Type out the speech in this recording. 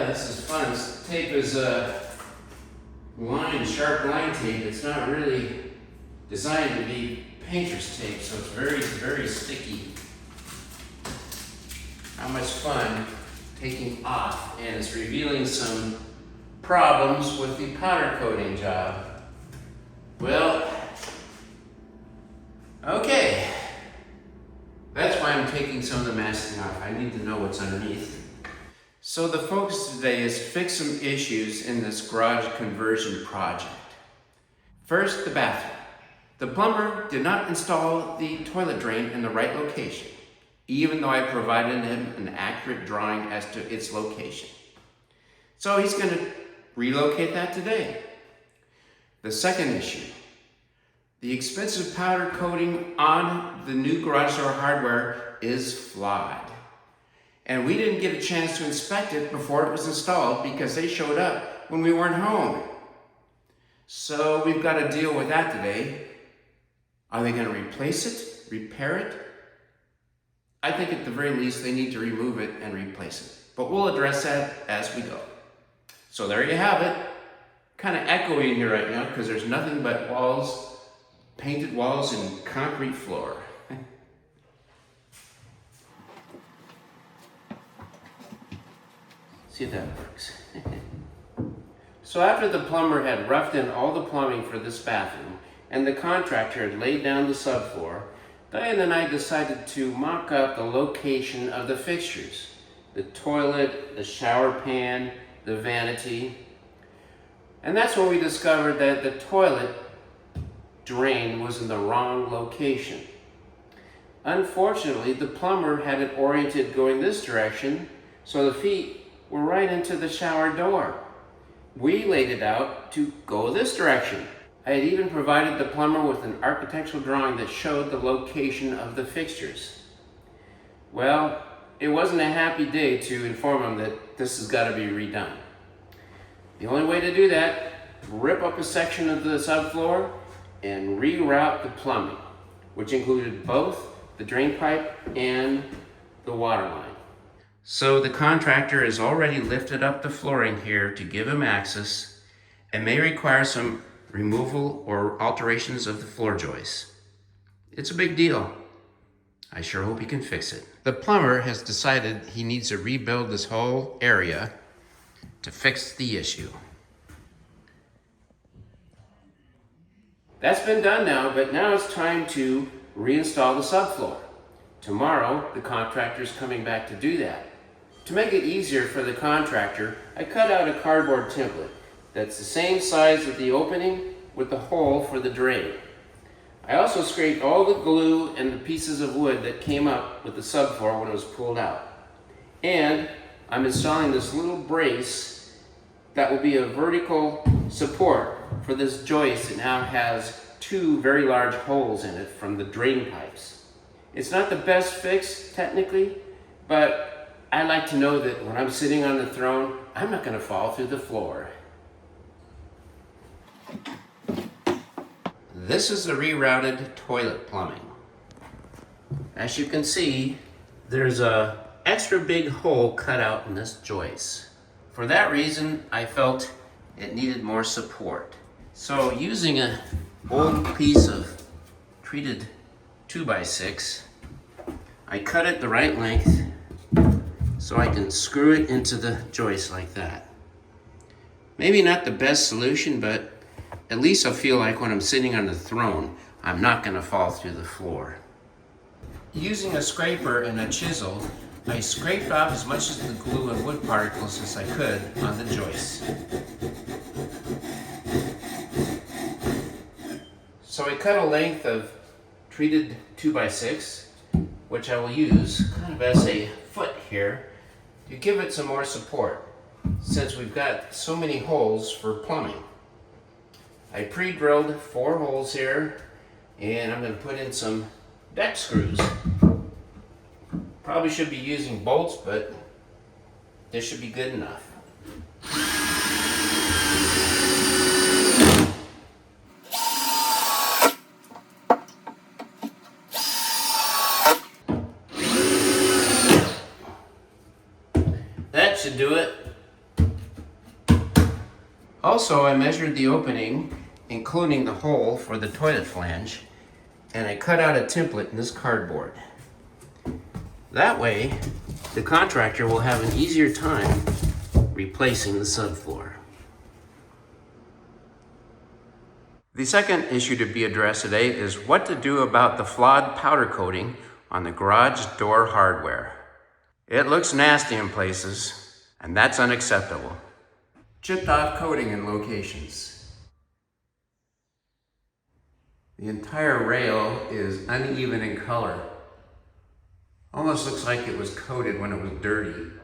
this is fun. This tape is sharp line tape. It's not really designed to be painter's tape, so it's very, very sticky. How much fun taking off, and it's revealing some problems with the powder coating job. Well, okay. That's why I'm taking some of the masking off. I need to know what's underneath. So the focus today is fix some issues in this garage conversion project. First, the bathroom. The plumber did not install the toilet drain in the right location, even though I provided him an accurate drawing as to its location. So he's going to relocate that today. The second issue, the expensive powder coating on the new garage door hardware is flawed. And we didn't get a chance to inspect it before it was installed because they showed up when we weren't home. So we've got to deal with that today. Are they going to replace it, repair it? I think at the very least they need to remove it and replace it. But we'll address that as we go. So there you have it. Kind of echoey in here right now because there's nothing but walls, painted walls and concrete floor. See if that works. So after the plumber had roughed in all the plumbing for this bathroom and the contractor had laid down the subfloor, Diane and I decided to mock up the location of the fixtures. The toilet, the shower pan, the vanity. And that's when we discovered that the toilet drain was in the wrong location. Unfortunately, the plumber had it oriented going this direction, so the feet were right into the shower door. We laid it out to go this direction. I had even provided the plumber with an architectural drawing that showed the location of the fixtures. Well, it wasn't a happy day to inform him that this has got to be redone. The only way to do that, rip up a section of the subfloor and reroute the plumbing, which included both the drain pipe and the water line. So the contractor has already lifted up the flooring here to give him access and may require some removal or alterations of the floor joists. It's a big deal. I sure hope he can fix it. The plumber has decided he needs to rebuild this whole area to fix the issue. That's been done now, but now it's time to reinstall the subfloor. Tomorrow, the contractor's coming back to do that. To make it easier for the contractor, I cut out a cardboard template that's the same size as the opening with the hole for the drain. I also scraped all the glue and the pieces of wood that came up with the subfloor when it was pulled out. And I'm installing this little brace that will be a vertical support for this joist that now has two very large holes in it from the drain pipes. It's not the best fix technically, but I like to know that when I'm sitting on the throne, I'm not going to fall through the floor. This is the rerouted toilet plumbing. As you can see, there's a extra big hole cut out in this joist. For that reason, I felt it needed more support. So using an old piece of treated 2x6, I cut it the right length so I can screw it into the joist like that. Maybe not the best solution, but at least I feel like when I'm sitting on the throne, I'm not going to fall through the floor. Using a scraper and a chisel, I scraped off as much of the glue and wood particles as I could on the joist. So I cut a length of treated 2x6, which I will use kind of as a foot here to give it some more support, since we've got so many holes for plumbing. I pre-drilled 4 holes here, and I'm going to put in some deck screws. Probably should be using bolts, but this should be good enough. That should do it. Also, I measured the opening, including the hole for the toilet flange, and I cut out a template in this cardboard. That way, the contractor will have an easier time replacing the subfloor. The second issue to be addressed today is what to do about the flawed powder coating on the garage door hardware. It looks nasty in places, and that's unacceptable. Chipped off coating in locations. The entire rail is uneven in color. Almost looks like it was coated when it was dirty.